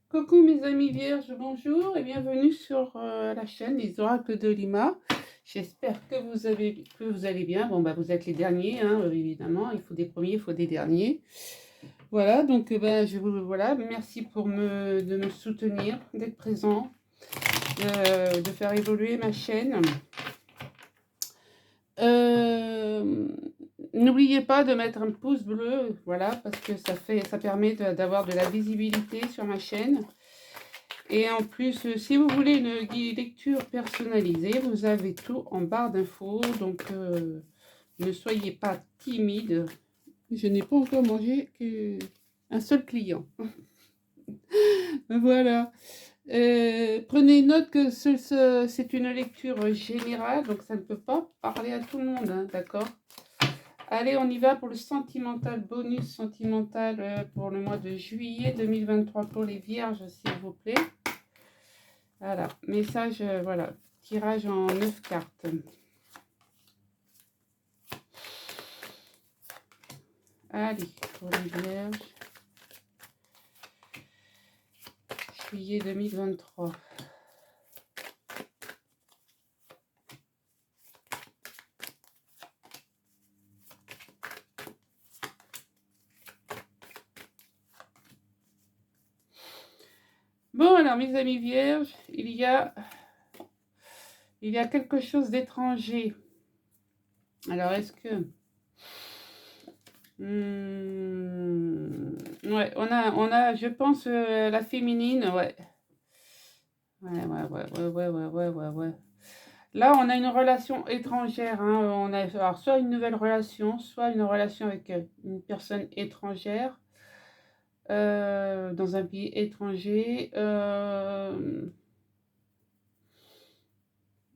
Coucou mes amis vierges, bonjour et bienvenue sur la chaîne Les Oracles de Lima. J'espère que vous allez bien. Bon, bah, vous êtes les derniers, hein, évidemment. Il faut des premiers, il faut des derniers. Voilà, donc voilà, merci de me soutenir, d'être présent, de faire évoluer ma chaîne. Euh, N'oubliez pas de mettre un pouce bleu, voilà, parce que ça permet d'avoir de la visibilité sur ma chaîne. Et en plus, si vous voulez une lecture personnalisée, vous avez tout en barre d'infos. Donc, ne soyez pas timide. Je n'ai pas encore mangé qu'un seul client. Voilà. Prenez note que c'est une lecture générale, donc ça ne peut pas parler à tout le monde, hein, d'accord? Allez, on y va pour le sentimental, bonus sentimental pour le mois de juillet 2023 pour les vierges, s'il vous plaît. Voilà, message, voilà, tirage en 9 cartes. Allez, pour les vierges, juillet 2023. Bon, alors, mes amis vierges, il y a quelque chose d'étranger. Alors, est-ce que... ouais, on a, je pense, la féminine, ouais. Ouais. Là, on a une relation étrangère, hein. On a alors, soit une nouvelle relation, soit une relation avec une personne étrangère, dans un pays étranger.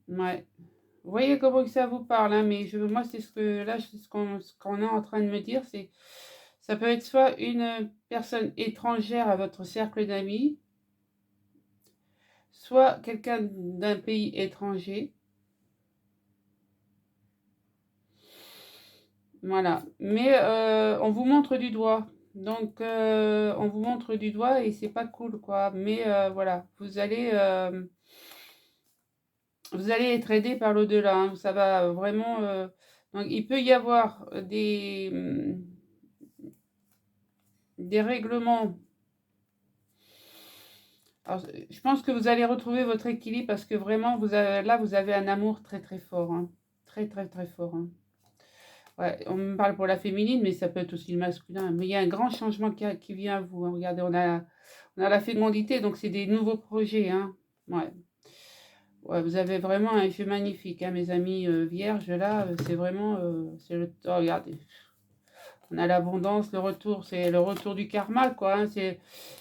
Ouais. Vous voyez comment ça vous parle, hein, mais moi, c'est ce qu'on est en train de me dire, c'est ça peut être soit une personne étrangère à votre cercle d'amis, soit quelqu'un d'un pays étranger. Voilà. Mais on vous montre du doigt. Donc, on vous montre du doigt et c'est pas cool, quoi. Mais voilà, vous allez être aidé par l'au-delà, hein. Ça va vraiment... donc, il peut y avoir des règlements. Alors, je pense que vous allez retrouver votre équilibre parce que vraiment, là, vous avez un amour très, très fort, hein. Très, très, très fort, hein. Ouais, on me parle pour la féminine, mais ça peut être aussi le masculin. Mais il y a un grand changement qui vient à vous, hein. Regardez, on a la fécondité, donc c'est des nouveaux projets, hein. Ouais. Ouais, vous avez vraiment un jeu magnifique, hein, mes amis vierges. Là, c'est vraiment... oh, regardez, on a l'abondance, le retour, c'est le retour du karma, quoi, hein. C'est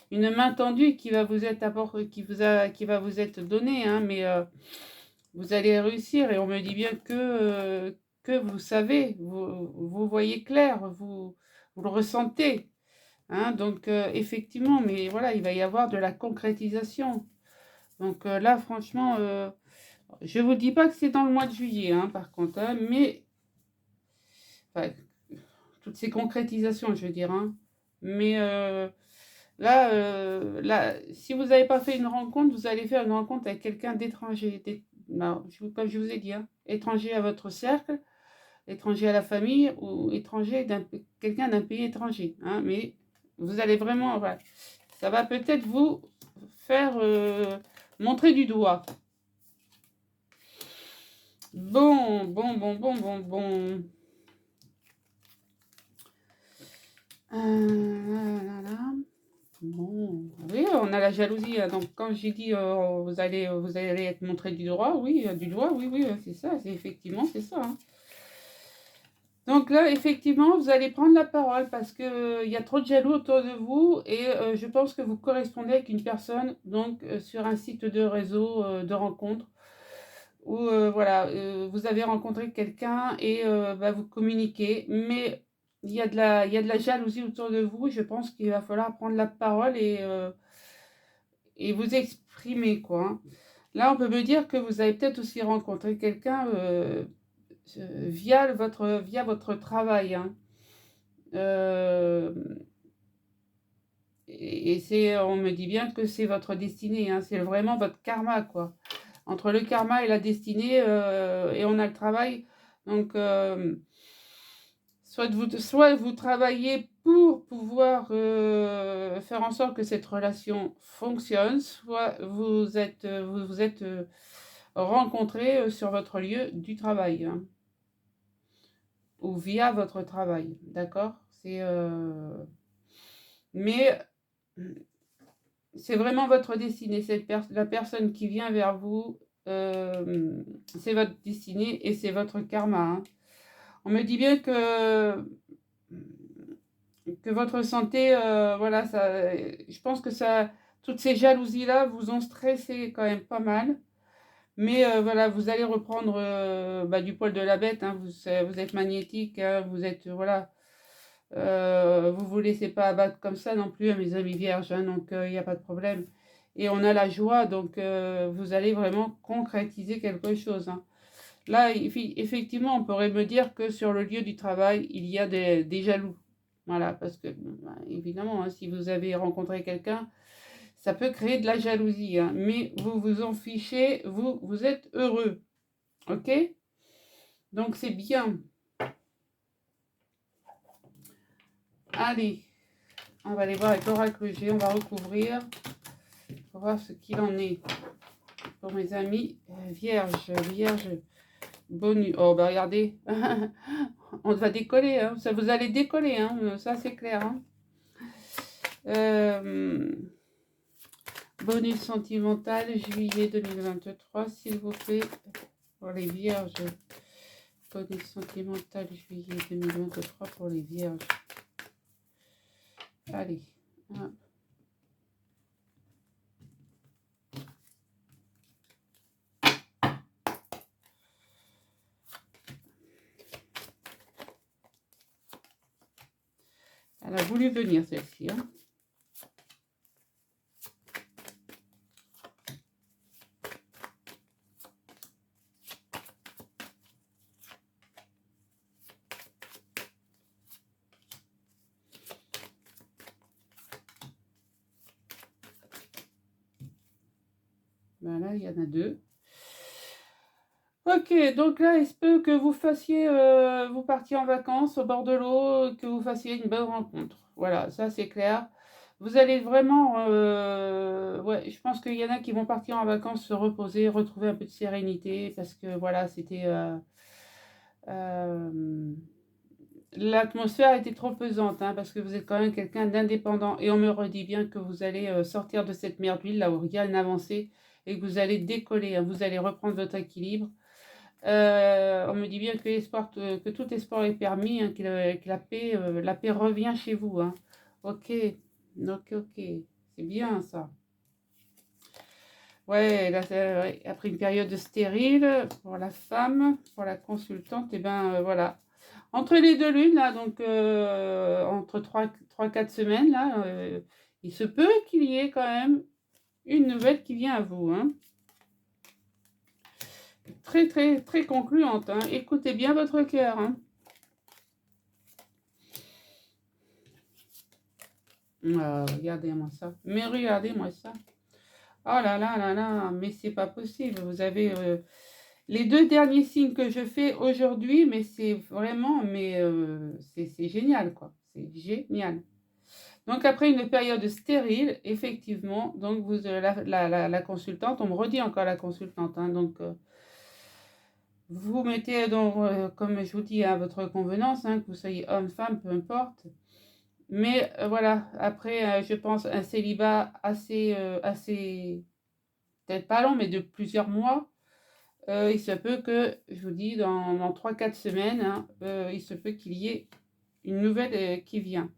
une main tendue qui va vous être qui va vous être donnée, hein, mais vous allez réussir. Et on me dit bien que vous savez, vous voyez clair, vous le ressentez, hein. Donc, effectivement, mais voilà, il va y avoir de la concrétisation. Donc là, franchement, je ne vous dis pas que c'est dans le mois de juillet, hein, par contre, hein, mais enfin, toutes ces concrétisations, je veux dire, hein. Mais là, si vous n'avez pas fait une rencontre, vous allez faire une rencontre avec quelqu'un d'étranger. Comme je vous ai dit, hein, étranger à votre cercle, étranger à la famille ou quelqu'un d'un pays étranger, hein. Mais vous allez vraiment, voilà, ça va peut-être vous faire montrer du doigt. Bon. Là. Bon, oui, on a la jalousie, hein. Donc, quand j'ai dit vous allez être montré du doigt, oui, c'est ça, c'est ça, hein. Donc là, effectivement, vous allez prendre la parole parce que il y a trop de jaloux autour de vous et je pense que vous correspondez avec une personne donc sur un site de réseau de rencontre où voilà, vous avez rencontré quelqu'un et vous communiquez, mais il y a de la jalousie autour de vous. Je pense qu'il va falloir prendre la parole et vous exprimer, quoi, hein. Là, on peut me dire que vous avez peut-être aussi rencontré quelqu'un via votre travail, hein. Euh, et on me dit bien que c'est votre destinée, hein, c'est vraiment votre karma, quoi. Entre le karma et la destinée, et on a le travail. Donc, soit vous travaillez pour pouvoir faire en sorte que cette relation fonctionne, soit vous êtes rencontrés sur votre lieu du travail, hein, ou via votre travail, d'accord? Mais c'est vraiment votre destinée. La personne qui vient vers vous, c'est votre destinée et c'est votre karma, hein. On me dit bien que votre santé, voilà, ça, je pense que ça, toutes ces jalousies-là vous ont stressé quand même pas mal. Mais voilà, vous allez reprendre du poil de la bête, hein. Vous êtes magnétique, hein, vous êtes, voilà. Vous vous laissez pas abattre comme ça non plus, hein, mes amis vierges, hein, donc il n'y a pas de problème. Et on a la joie, donc vous allez vraiment concrétiser quelque chose, hein. Là, effectivement, on pourrait me dire que sur le lieu du travail, il y a des jaloux. Voilà, parce que, évidemment, hein, si vous avez rencontré quelqu'un, ça peut créer de la jalousie, hein, mais vous vous en fichez, vous êtes heureux. Ok? Donc, c'est bien. Allez, on va aller voir avec l'oracle G, on va recouvrir pour voir ce qu'il en est pour mes amis vierges. Bonus. Oh, bah regardez, on va décoller, hein. Ça, vous allez décoller, hein. Ça c'est clair, hein. Bonus sentimental, juillet 2023, s'il vous plaît, pour les vierges. Bonus sentimental, juillet 2023, pour les vierges. Allez. Hop. Elle a voulu venir, celle-ci, hein. Voilà, il y en a deux. Ok, donc là, il se peut que vous fassiez, vous partiez en vacances au bord de l'eau, que vous fassiez une bonne rencontre. Voilà, ça c'est clair. Vous allez vraiment, ouais, je pense qu'il y en a qui vont partir en vacances, se reposer, retrouver un peu de sérénité, parce que voilà, c'était, l'atmosphère était trop pesante, hein, parce que vous êtes quand même quelqu'un d'indépendant. Et on me redit bien que vous allez sortir de cette merde d'huile, là où il y a une avancée, et que vous allez décoller, hein, vous allez reprendre votre équilibre. On me dit bien que tout espoir est permis, hein, que la paix revient chez vous, hein. Ok, ok, c'est bien ça. Ouais, là, ouais, après une période stérile pour la femme, pour la consultante, et ben voilà. Entre les deux lunes, là, donc entre 3-4 semaines, là, il se peut qu'il y ait quand même une nouvelle qui vient à vous, hein. Très, très, très concluante, hein. Écoutez bien votre cœur, hein. Regardez-moi ça. Mais regardez-moi ça. Oh là là là là, mais c'est pas possible. Vous avez les deux derniers signes que je fais aujourd'hui, mais c'est vraiment, mais c'est génial, quoi. C'est génial. Donc après une période stérile, effectivement, donc la consultante, on me redit encore la consultante, hein, donc vous mettez donc, comme je vous dis, à votre convenance, hein, que vous soyez homme, femme, peu importe. Mais voilà, après, je pense un célibat assez, peut-être pas long, mais de plusieurs mois. Il se peut que, je vous dis, dans 3-4 semaines, hein, il se peut qu'il y ait une nouvelle qui vient.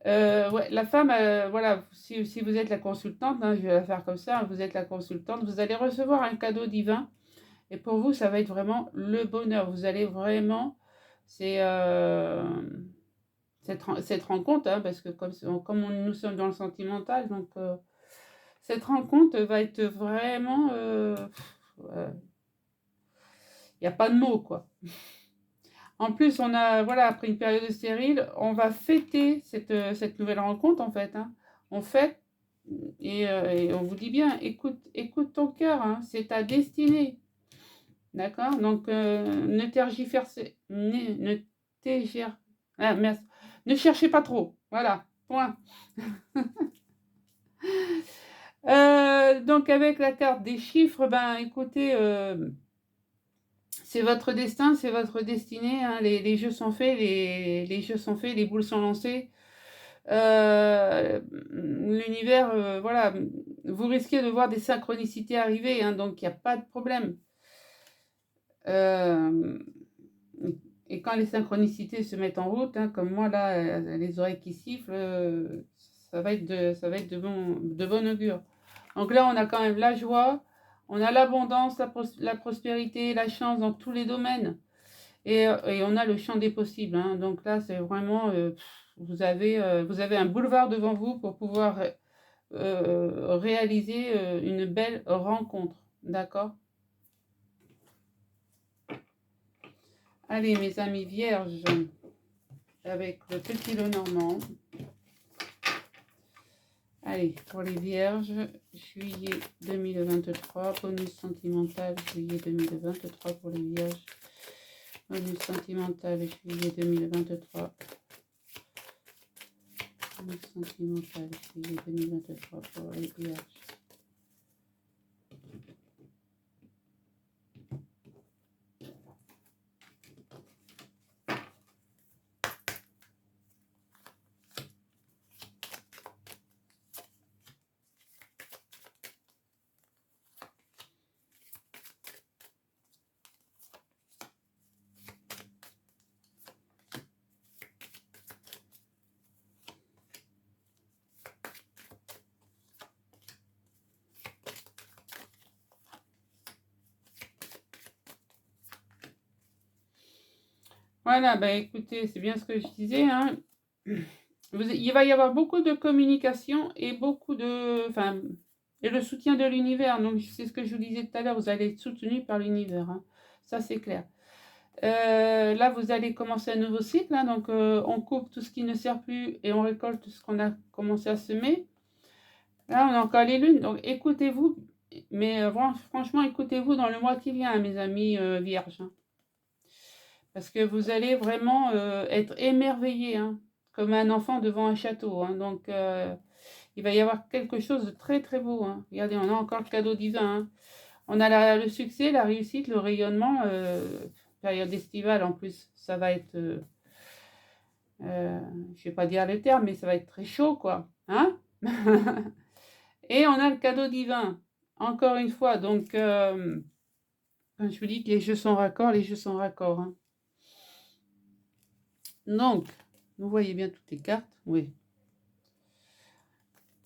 Ouais, la femme, voilà, si vous êtes la consultante, hein, je vais la faire comme ça, hein, vous êtes la consultante, vous allez recevoir un cadeau divin. Et pour vous, ça va être vraiment le bonheur. Vous allez vraiment, c'est cette rencontre, hein, parce que nous sommes dans le sentimental, donc cette rencontre va être vraiment, il n'y a pas de mots, quoi. En plus, on a, voilà, après une période stérile, on va fêter cette nouvelle rencontre, en fait, hein. On fête et on vous dit bien, écoute ton cœur, hein, c'est ta destinée. D'accord? Donc, ne tergiversez, ne tégère, ah, merci. Ne cherchez pas trop. Voilà, point. Donc, avec la carte des chiffres, ben, écoutez, c'est votre destin, c'est votre destinée, hein. Les jeux sont faits, les jeux sont faits, les boules sont lancées. L'univers, voilà, vous risquez de voir des synchronicités arriver, hein, donc il n'y a pas de problème. Euh, et quand les synchronicités se mettent en route, hein, comme moi là, les oreilles qui sifflent, ça va être de bon augure. Donc là, on a quand même la joie, on a l'abondance, la prospérité, la chance dans tous les domaines. Et on a le champ des possibles, hein. Donc là, c'est vraiment, vous avez un boulevard devant vous pour pouvoir réaliser une belle rencontre. D'accord? Allez, mes amis vierges, avec le petit Lenormand. Allez, pour les vierges, juillet 2023, bonus sentimental, juillet 2023 pour les vierges. Bonus sentimental, juillet 2023. Bonus sentimental, juillet 2023 pour les vierges. Voilà, bah écoutez, c'est bien ce que je disais, hein. Il va y avoir beaucoup de communication et et le soutien de l'univers. Donc, c'est ce que je vous disais tout à l'heure, vous allez être soutenu par l'univers, hein. Ça, c'est clair. Là, vous allez commencer un nouveau cycle, hein. Donc, on coupe tout ce qui ne sert plus et on récolte ce qu'on a commencé à semer. Là, on a encore les lunes. Donc, écoutez-vous, mais franchement, écoutez-vous dans le mois qui vient, hein, mes amis vierges, hein. Parce que vous allez vraiment être émerveillés, hein, comme un enfant devant un château, hein. Donc, il va y avoir quelque chose de très très beau, hein. Regardez, on a encore le cadeau divin, hein. On a le succès, la réussite, le rayonnement. Période estivale en plus, ça va être, je ne vais pas dire le terme, mais ça va être très chaud, quoi. Hein. Et on a le cadeau divin, encore une fois. Donc, quand je vous dis que les jeux sont raccords, les jeux sont raccords, hein. Donc, vous voyez bien toutes les cartes, oui.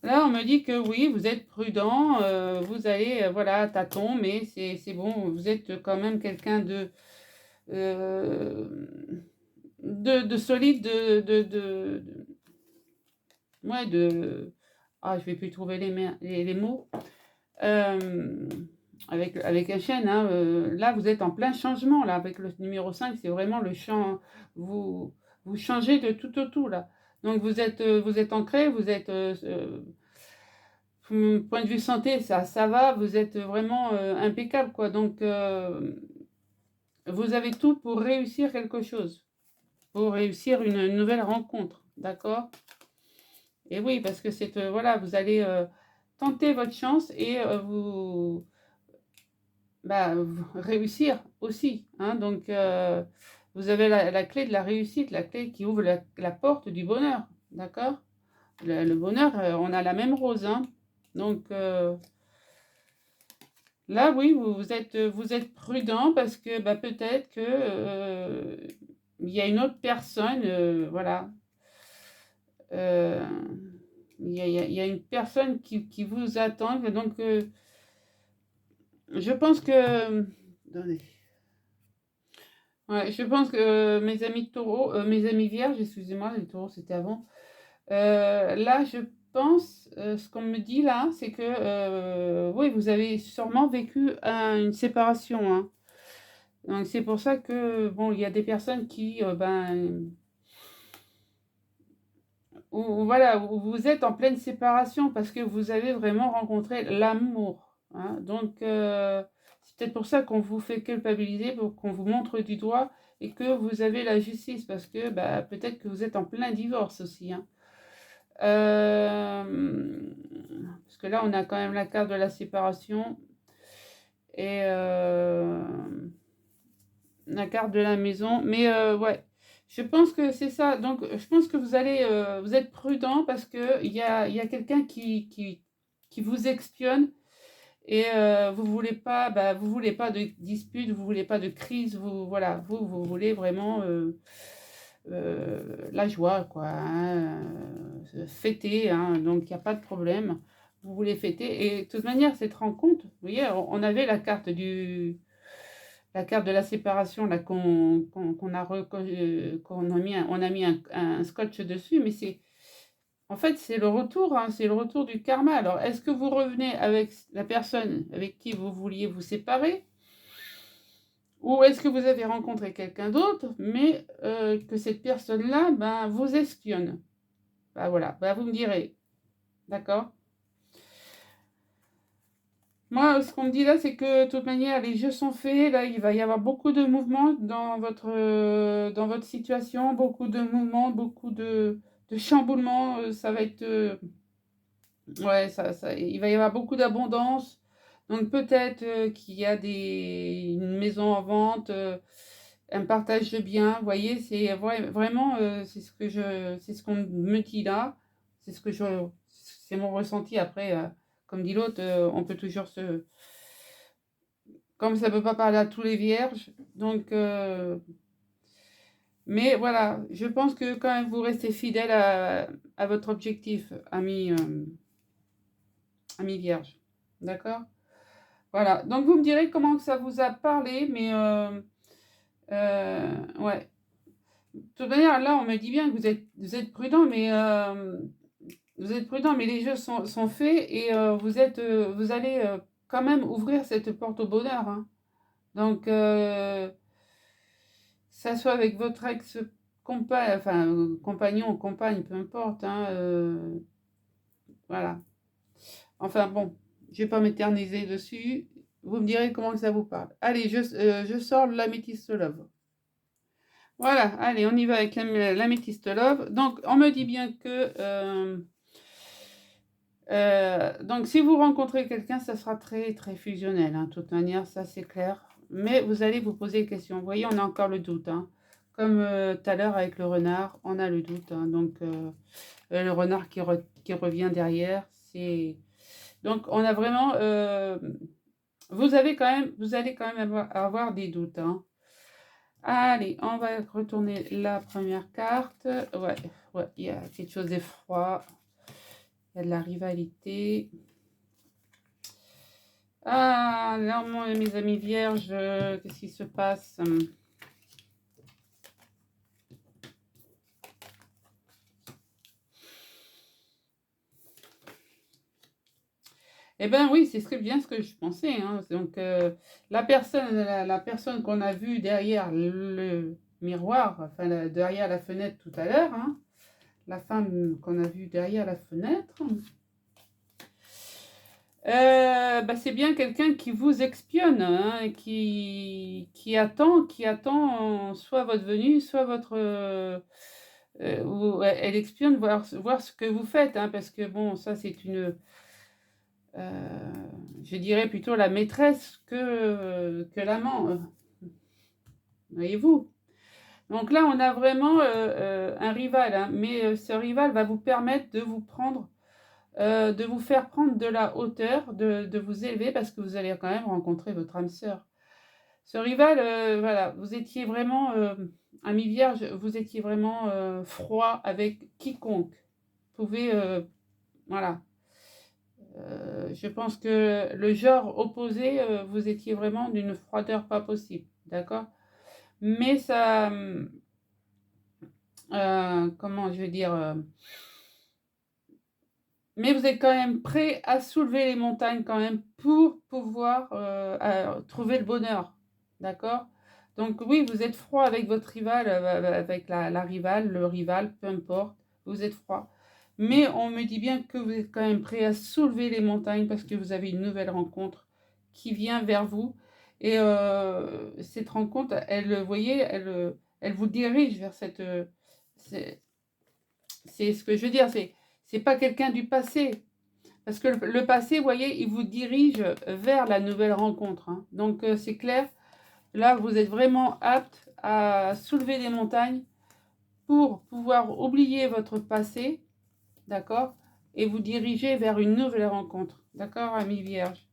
Là, on me dit que oui, vous êtes prudent, vous allez, voilà, tâton, mais c'est bon, vous êtes quand même quelqu'un euh, de solide, ouais, je vais plus trouver les mots. Euh, avec un chêne, hein, là, vous êtes en plein changement, là, avec le numéro 5, c'est vraiment le champ, vous changez de tout au tout, là. Donc, vous êtes ancré, vous êtes, point de vue santé, ça va, vous êtes vraiment impeccable, quoi. Donc, vous avez tout pour réussir quelque chose, pour réussir une nouvelle rencontre, d'accord? Et oui, parce que voilà, vous allez tenter votre chance et vous réussir aussi, hein. Donc, vous avez la clé de la réussite, la clé qui ouvre la porte du bonheur, d'accord? Le bonheur, on a la même rose, hein. Donc, là, oui, vous êtes prudent parce que peut-être que il y a une autre personne, voilà. Euh, il y a une personne qui vous attend. Donc, je pense que... Attendez. Ouais, je pense que mes amis taureaux, mes amis vierges, excusez-moi, les taureaux c'était avant. Là, je pense, ce qu'on me dit là, c'est que oui, vous avez sûrement vécu une séparation, hein. Donc c'est pour ça que, bon, il y a des personnes qui, voilà, où vous êtes en pleine séparation parce que vous avez vraiment rencontré l'amour, hein. Donc c'est peut-être pour ça qu'on vous fait culpabiliser, pour qu'on vous montre du doigt et que vous avez la justice parce que peut-être que vous êtes en plein divorce aussi, hein. Parce que là, on a quand même la carte de la séparation et la carte de la maison. Mais ouais, je pense que c'est ça. Donc, je pense que vous êtes prudent parce que il y a quelqu'un qui vous espionne et vous voulez pas de dispute, vous voulez pas de crise, voilà, vous voulez vraiment la joie, quoi, hein, fêter, hein, donc il n'y a pas de problème. Vous voulez fêter. Et de toute manière, cette rencontre, vous voyez, on avait la carte de la séparation là qu'on a mis on a mis un scotch dessus, mais c'est en fait c'est le retour, hein, c'est le retour du karma. Alors, est-ce que vous revenez avec la personne avec qui vous vouliez vous séparer? Ou est-ce que vous avez rencontré quelqu'un d'autre, mais que cette personne-là, vous espionne? Voilà, vous me direz, d'accord? Moi, ce qu'on me dit là, c'est que de toute manière, les jeux sont faits. Là, il va y avoir beaucoup de mouvements dans votre situation, beaucoup de mouvements, beaucoup de chamboulements. Ça va être, ouais, il va y avoir beaucoup d'abondance. Donc peut-être qu'il y a une maison en vente, un partage de biens. Vous voyez, vraiment, c'est ce qu'on me dit là. C'est mon ressenti. Après, comme dit l'autre, on peut toujours comme ça ne peut pas parler à tous les vierges. Donc, mais voilà, je pense que quand même vous restez fidèle à votre objectif, ami vierge. D'accord? Voilà. Donc, vous me direz comment que ça vous a parlé, mais ouais. De toute manière, là, on me dit bien que vous êtes prudent, mais les jeux sont faits et vous allez quand même ouvrir cette porte au bonheur, hein. Donc, ça soit avec votre ex-compagne, enfin, compagnon ou compagne, peu importe, hein, voilà. Enfin bon, je vais pas m'éterniser dessus. Vous me direz comment ça vous parle. Allez, je sors l'améthyste love. Voilà, allez, on y va avec l'améthyste love. Donc, on me dit bien que donc, si vous rencontrez quelqu'un, ça sera très, très fusionnel, hein. De toute manière, ça, c'est clair. Mais vous allez vous poser des questions. Vous voyez, on a encore le doute, hein. Comme tout à l'heure avec le renard, on a le doute, hein. Donc, le renard qui revient derrière, c'est... Donc, on a vraiment... vous allez quand même avoir des doutes, hein. Allez, on va retourner la première carte. Ouais, il y a quelque chose d'effroi. Il y a de la rivalité. Ah, non, mes amis vierges, qu'est-ce qui se passe? Eh ben oui, c'est bien ce que je pensais, hein. Donc, la personne qu'on a vue derrière le miroir, enfin, derrière la fenêtre tout à l'heure, hein, la femme qu'on a vue derrière la fenêtre, c'est bien quelqu'un qui vous espionne, hein, qui attend soit votre venue, soit ou elle espionne voir ce que vous faites, hein, parce que bon, ça c'est je dirais plutôt la maîtresse que l'amant, voyez-vous. Donc là, on a vraiment un rival, hein, mais ce rival va vous permettre de vous faire prendre de la hauteur, de vous élever parce que vous allez quand même rencontrer votre âme sœur. Ce rival, voilà, vous étiez vraiment, ami vierge, vous étiez vraiment froid avec quiconque. Vous pouvez, voilà. Je pense que le genre opposé, vous étiez vraiment d'une froideur pas possible, d'accord? Mais ça, comment je vais dire, mais vous êtes quand même prêt à soulever les montagnes quand même pour pouvoir trouver le bonheur, d'accord? Donc oui, vous êtes froid avec votre rival, avec la rivale, le rival, peu importe, vous êtes froid. Mais on me dit bien que vous êtes quand même prêt à soulever les montagnes parce que vous avez une nouvelle rencontre qui vient vers vous. Et cette rencontre, elle, vous voyez, elle vous dirige vers cette... c'est ce que je veux dire, c'est pas quelqu'un du passé. Parce que le passé, vous voyez, il vous dirige vers la nouvelle rencontre. Hein. Donc c'est clair, là, vous êtes vraiment apte à soulever des montagnes pour pouvoir oublier votre passé, d'accord, et vous diriger vers une nouvelle rencontre, d'accord, ami vierge.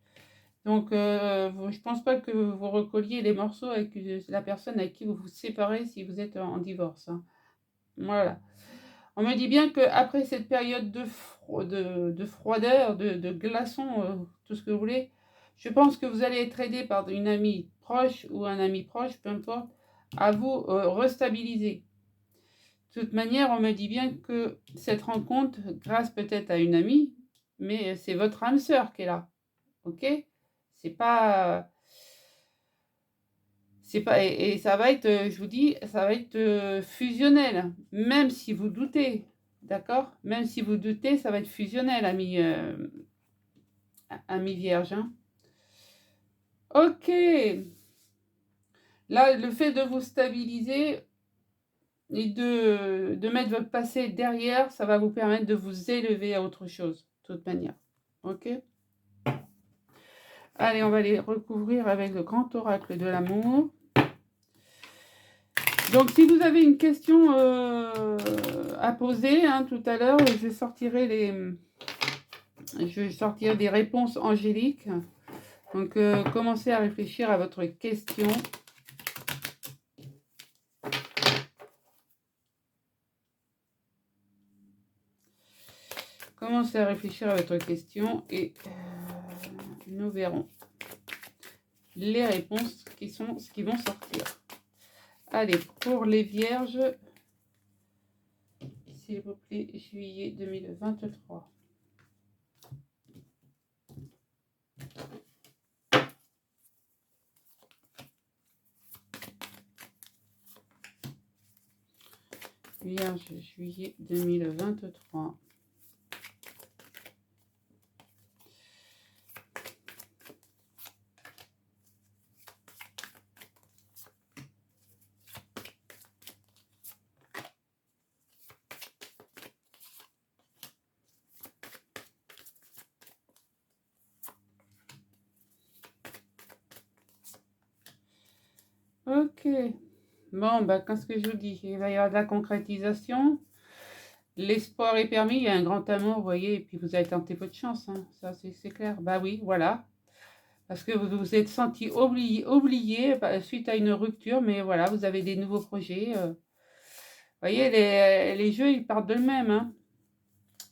Donc, je pense pas que vous recolliez les morceaux avec la personne avec qui vous vous séparez si vous êtes en divorce. Hein. Voilà. On me dit bien qu'après cette période de froideur, de glaçon, tout ce que vous voulez, je pense que vous allez être aidé par une amie proche ou un ami proche, peu importe, à vous restabiliser. De toute manière, on me dit bien que cette rencontre, grâce peut-être à une amie, mais c'est votre âme sœur qui est là. Ok? C'est pas. C'est pas. Et ça va être, je vous dis, ça va être fusionnel. Même si vous doutez. D'accord? Même si vous doutez, ça va être fusionnel, ami vierge. Hein. Ok. Là, le fait de vous stabiliser et de mettre votre passé derrière, ça va vous permettre de vous élever à autre chose, de toute manière. Ok? Allez, on va les recouvrir avec le grand oracle de l'amour. Donc, si vous avez une question à poser hein, tout à l'heure, je vais sortir des réponses angéliques. Donc, commencez à réfléchir à votre question. Commencez à réfléchir à votre question et nous verrons les réponses qui vont sortir. Allez, pour les vierges, s'il vous plaît, juillet 2023. Vierge, juillet 2023. Ok. Bon, bah, qu'est-ce que je vous dis? Il va y avoir de la concrétisation. L'espoir est permis, il y a un grand amour, vous voyez, et puis vous avez tenté votre chance, hein. Ça c'est clair. Bah oui, voilà. Parce que vous vous êtes senti oublié suite à une rupture, mais voilà, vous avez des nouveaux projets. Vous voyez, les jeux, ils partent d'eux-mêmes. Hein.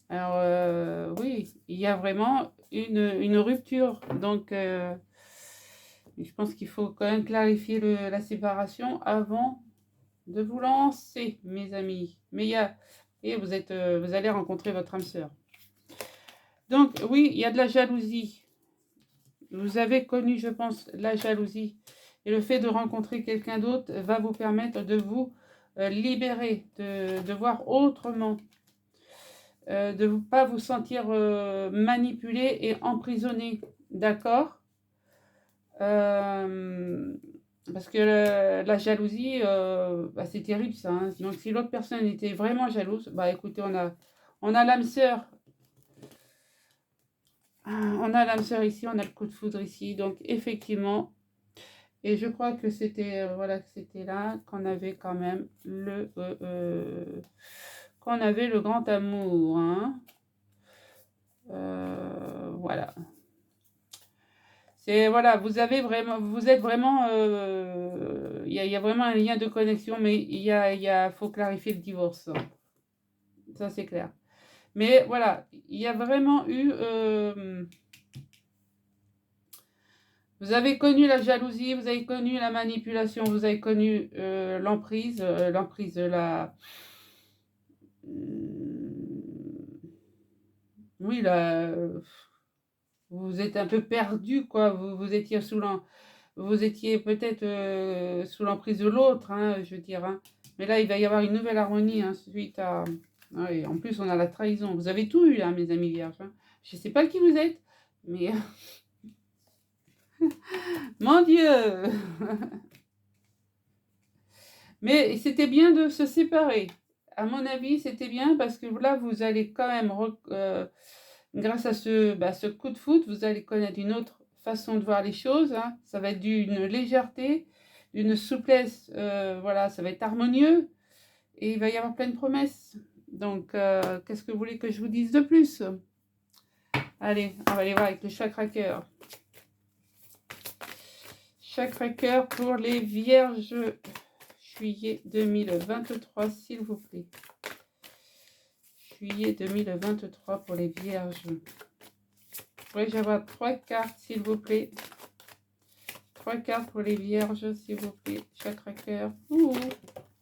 Alors, oui, il y a vraiment une rupture. Donc, je pense qu'il faut quand même clarifier la séparation avant de vous lancer, mes amis. Mais et vous allez rencontrer votre âme sœur. Donc, oui, il y a de la jalousie. Vous avez connu, je pense, la jalousie. Et le fait de rencontrer quelqu'un d'autre va vous permettre de vous libérer, de voir autrement, de ne pas vous sentir manipulé et emprisonné. D'accord parce que la jalousie, bah, c'est terrible ça. Hein. Donc si l'autre personne était vraiment jalouse, bah écoutez, on a l'âme sœur. On a l'âme sœur ici, on a le coup de foudre ici. Donc effectivement, et je crois que c'était voilà, que c'était là qu'on avait quand même qu'on avait le grand amour. Hein. Voilà. C'est voilà, vous êtes vraiment, il y a vraiment un lien de connexion, mais faut clarifier le divorce. Ça c'est clair. Mais voilà, il y a vraiment eu, vous avez connu la jalousie, vous avez connu la manipulation, vous avez connu l'emprise, oui, là, vous êtes un peu perdu, quoi. Vous étiez vous étiez peut-être sous l'emprise de l'autre, hein, je veux dire. Hein. Mais là, il va y avoir une nouvelle harmonie hein, suite à... Ouais, en plus, on a la trahison. Vous avez tout eu, hein, mes amis vierges. Hein. Je ne sais pas qui vous êtes, mais... Mon Dieu. Mais c'était bien de se séparer. À mon avis, c'était bien parce que là, vous allez quand même, grâce à ce coup de foot, vous allez connaître une autre façon de voir les choses. Hein. Ça va être d'une légèreté, d'une souplesse. Voilà, ça va être harmonieux et il va y avoir plein de promesses. Donc, qu'est-ce que vous voulez que je vous dise de plus? Allez, on va aller voir avec le chakra cœur. Chakra cœur pour les vierges. Juillet 2023, s'il vous plaît. Juillet 2023 pour les vierges. Pourrais-je avoir 3 cartes, s'il vous plaît? 3 cartes pour les vierges, s'il vous plaît. Chakra cœur.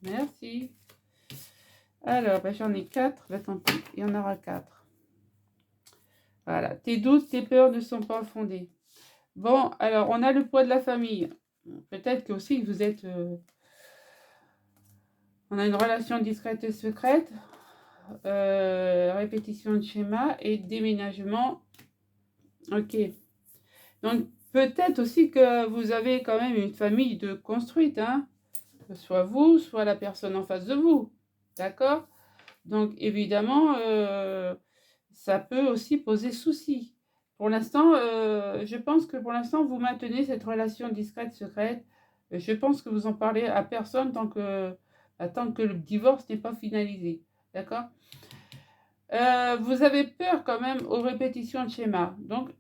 Merci. Alors, j'en ai 4. Tant pis, il y en aura 4. Voilà. Tes doutes, tes peurs ne sont pas fondés. Bon, alors, on a le poids de la famille. Peut-être que aussi vous êtes... on a une relation discrète et secrète. Répétition de schéma et déménagement. Ok. Donc, peut-être aussi que vous avez quand même une famille de construite. Hein, soit vous, soit la personne en face de vous. D'accord? Donc, évidemment, ça peut aussi poser souci. Pour l'instant, je pense que pour l'instant, vous maintenez cette relation discrète, secrète. Je pense que vous en parlez à personne tant que le divorce n'est pas finalisé. D'accord? Vous avez peur quand même aux répétitions de schéma. Donc,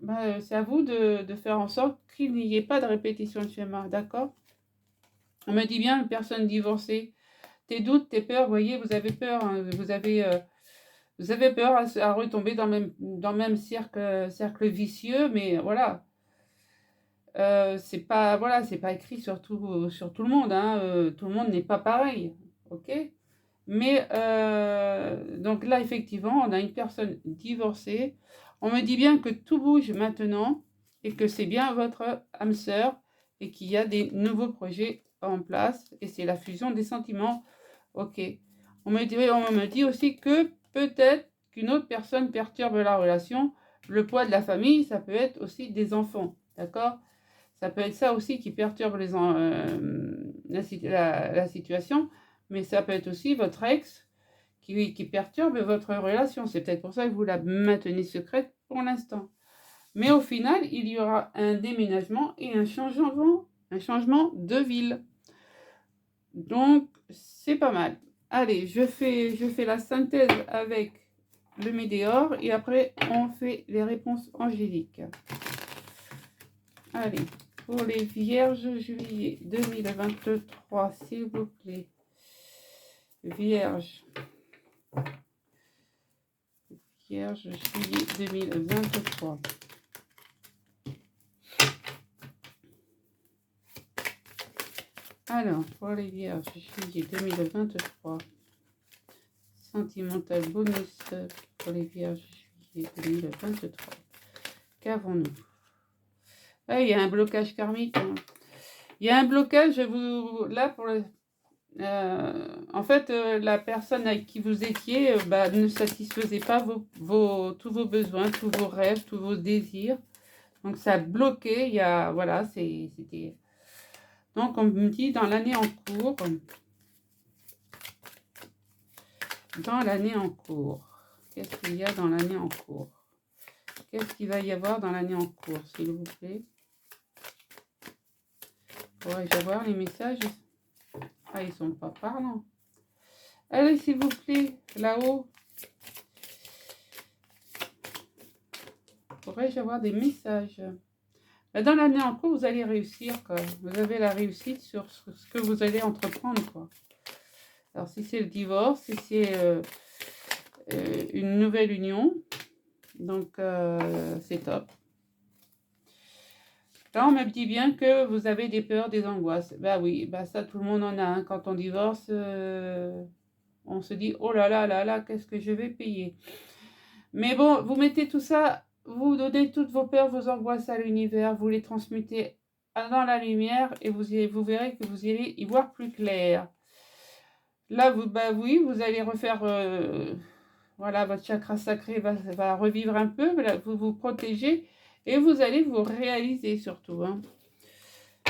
c'est à vous de faire en sorte qu'il n'y ait pas de répétition de schéma. D'accord? On me dit bien, une personne divorcée. Tes doutes, tes peurs, vous voyez, vous avez peur. Hein, vous avez peur à retomber dans le même cercle vicieux. Mais voilà. C'est pas, voilà, c'est pas écrit sur tout le monde. Hein, tout le monde n'est pas pareil. Ok? Mais donc là, effectivement, on a une personne divorcée. On me dit bien que tout bouge maintenant et que c'est bien votre âme sœur et qu'il y a des nouveaux projets en place et c'est la fusion des sentiments. Ok. On me dit aussi que peut-être qu'une autre personne perturbe la relation. Le poids de la famille, ça peut être aussi des enfants. D'accord? Ça peut être ça aussi qui perturbe la situation. Mais ça peut être aussi votre ex qui perturbe votre relation. C'est peut-être pour ça que vous la maintenez secrète pour l'instant. Mais au final, il y aura un déménagement et un changement de ville. Donc, c'est pas mal. Allez, je fais la synthèse avec le météore et après, on fait les réponses angéliques. Allez, pour les vierges, juillet 2023, s'il vous plaît. Vierge. Vierge, juillet 2023. Alors, pour les vierges, juillet 2023. Sentimental bonus pour les vierges, juillet 2023. Qu'avons-nous? Ah, il y a un blocage karmique. Hein. Il y a un blocage, là, pour le... en fait, la personne avec qui vous étiez ne satisfaisait pas tous vos besoins, tous vos rêves, tous vos désirs. Donc, ça a bloqué. Il y a, voilà, c'était... Donc, on me dit dans l'année en cours. Dans l'année en cours. Qu'est-ce qu'il y a dans l'année en cours? Qu'est-ce qu'il va y avoir dans l'année en cours, s'il vous plaît? Pourrais-je avoir les messages? Ah, ils sont pas parlants. Allez, s'il vous plaît, là-haut. Pourrais-je avoir des messages? Dans l'année en cours, vous allez réussir, quoi. Vous avez la réussite sur ce que vous allez entreprendre, quoi. Alors, si c'est le divorce, si c'est une nouvelle union, donc c'est top. Là, on me dit bien que vous avez des peurs, des angoisses. Bah oui, ça, tout le monde en a. Hein. Quand on divorce, on se dit, oh là là là là, qu'est-ce que je vais payer? Mais bon, vous mettez tout ça, vous donnez toutes vos peurs, vos angoisses à l'univers, vous les transmutez dans la lumière et vous verrez que vous allez y voir plus clair. Là, bah oui, vous allez refaire, voilà, votre chakra sacré va revivre un peu, vous vous protégez et vous allez vous réaliser surtout, hein.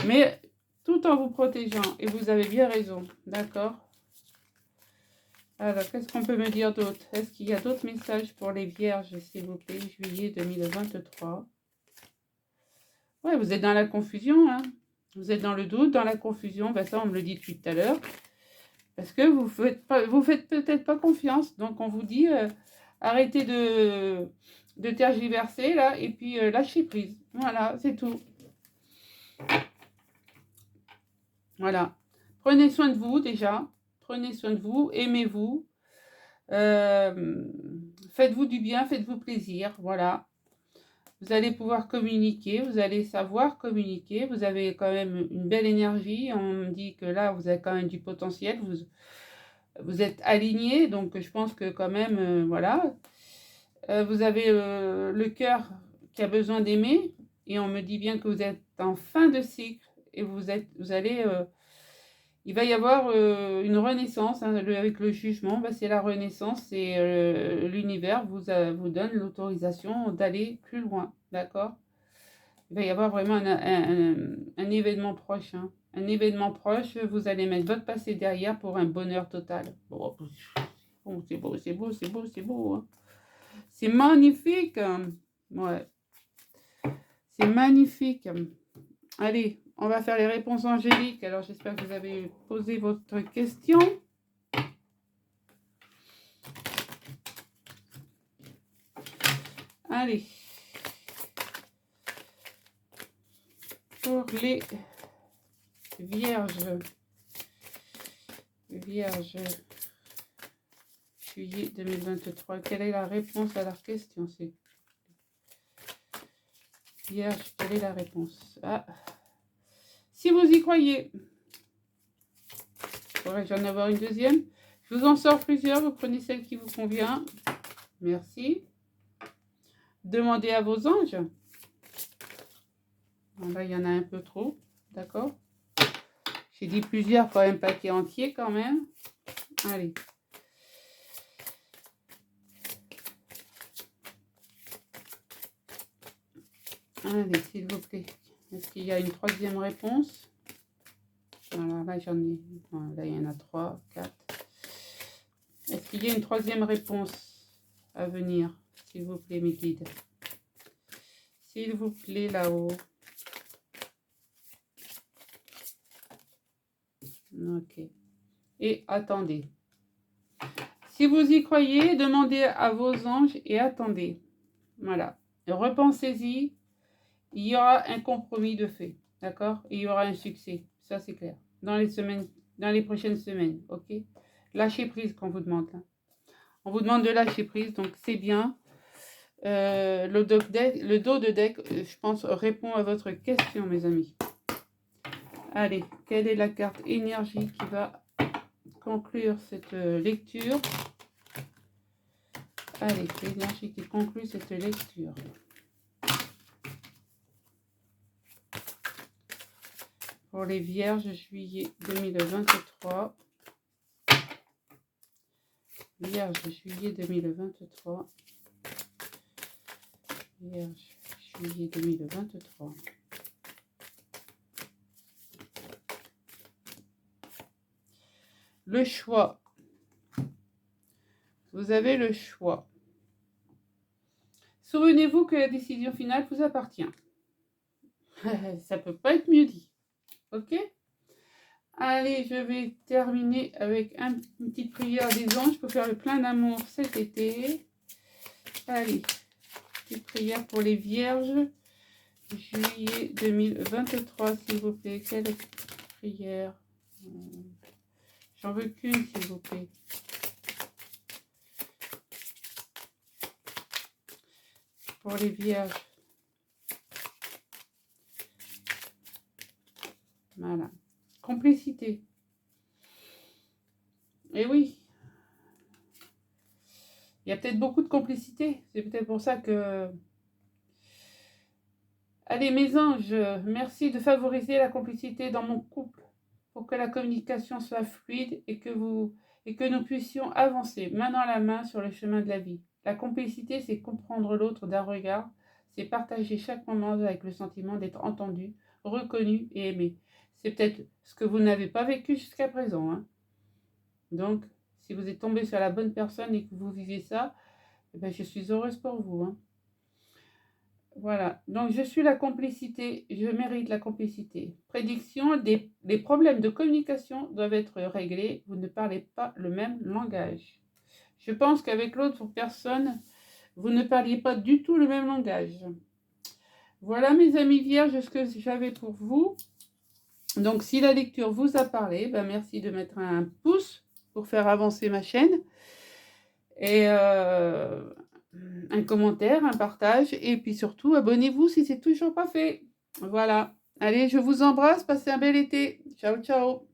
Mais tout en vous protégeant, et vous avez bien raison, d'accord? Alors, qu'est-ce qu'on peut me dire d'autre? Est-ce qu'il y a d'autres messages pour les vierges, s'il vous plaît, juillet 2023? Ouais, vous êtes dans la confusion, hein. Vous êtes dans le doute, dans la confusion, ben ça on me le dit depuis tout à l'heure. Parce que vous faites peut-être pas confiance. Donc on vous dit, arrêtez de tergiverser là, et puis lâchez prise. Voilà, c'est tout. Voilà. Prenez soin de vous déjà. Prenez soin de vous, aimez-vous. Faites-vous du bien, faites-vous plaisir. Voilà. Vous allez pouvoir communiquer, vous allez savoir communiquer. Vous avez quand même une belle énergie. On me dit que là, vous avez quand même du potentiel. Vous êtes aligné, donc je pense que quand même, voilà. Vous avez le cœur qui a besoin d'aimer. Et on me dit bien que vous êtes en fin de cycle. Et vous allez... il va y avoir une renaissance, hein, avec le jugement, bah, c'est la renaissance et l'univers vous donne l'autorisation d'aller plus loin, d'accord? Il va y avoir vraiment un événement proche, hein. Un événement proche, vous allez mettre votre passé derrière pour un bonheur total. Bon, c'est beau, c'est beau, c'est beau, c'est beau, hein. C'est magnifique, hein. Ouais, c'est magnifique. Allez, on va faire les réponses angéliques. Alors, j'espère que vous avez posé votre question. Allez. Pour les vierges. Vierges. Juillet 2023. Quelle est la réponse à leur question? C'est Vierge, quelle est la réponse? Ah. Si vous y croyez. Pourrais-je en avoir une deuxième? Je vous en sors plusieurs. Vous prenez celle qui vous convient. Merci. Demandez à vos anges. Bon, là, il y en a un peu trop. D'accord? J'ai dit plusieurs, pas un paquet entier quand même. Allez. Allez, s'il vous plaît. Est-ce qu'il y a une troisième réponse? Voilà, là j'en ai... Non, là il y en a 3, 4. Est-ce qu'il y a une troisième réponse à venir? S'il vous plaît, mes guides. S'il vous plaît, là-haut. Ok. Et attendez. Si vous y croyez, demandez à vos anges et attendez. Voilà. Repensez-y. Il y aura un compromis de fait. D'accord? Il y aura un succès. Ça, c'est clair. Dans les prochaines semaines. Ok? Lâchez prise qu'on vous demande. Là. On vous demande de lâcher prise. Donc, c'est bien. Le dos de deck, je pense, répond à votre question, mes amis. Allez, quelle est la carte énergie qui va conclure cette lecture? Allez, l'énergie qui conclut cette lecture. Pour les vierges, juillet 2023. Vierge, juillet 2023. Vierge, juillet 2023. Le choix. Vous avez le choix. Souvenez-vous que la décision finale vous appartient. Ça peut pas être mieux dit. Ok? Allez, je vais terminer avec une petite prière des anges pour faire le plein d'amour cet été. Allez, petite prière pour les vierges. Juillet 2023, s'il vous plaît. Quelle prière? J'en veux qu'une, s'il vous plaît. Pour les vierges. Voilà. Complicité. Et oui. Il y a peut-être beaucoup de complicité. C'est peut-être pour ça que... Allez, mes anges, merci de favoriser la complicité dans mon couple pour que la communication soit fluide et que nous puissions avancer main dans la main sur le chemin de la vie. La complicité, c'est comprendre l'autre d'un regard, c'est partager chaque moment avec le sentiment d'être entendu, reconnu et aimé. C'est peut-être ce que vous n'avez pas vécu jusqu'à présent, hein. Donc, si vous êtes tombé sur la bonne personne et que vous vivez ça, eh ben, je suis heureuse pour vous, hein. Voilà, donc je suis la complicité, je mérite la complicité. Prédiction, les problèmes de communication doivent être réglés, vous ne parlez pas le même langage. Je pense qu'avec l'autre personne, vous ne parliez pas du tout le même langage. Voilà mes amis vierges, ce que j'avais pour vous. Donc si la lecture vous a parlé, ben merci de mettre un pouce pour faire avancer ma chaîne. Et un commentaire, un partage, et puis surtout, abonnez-vous si c'est toujours pas fait. Voilà. Allez, je vous embrasse, passez un bel été. Ciao, ciao.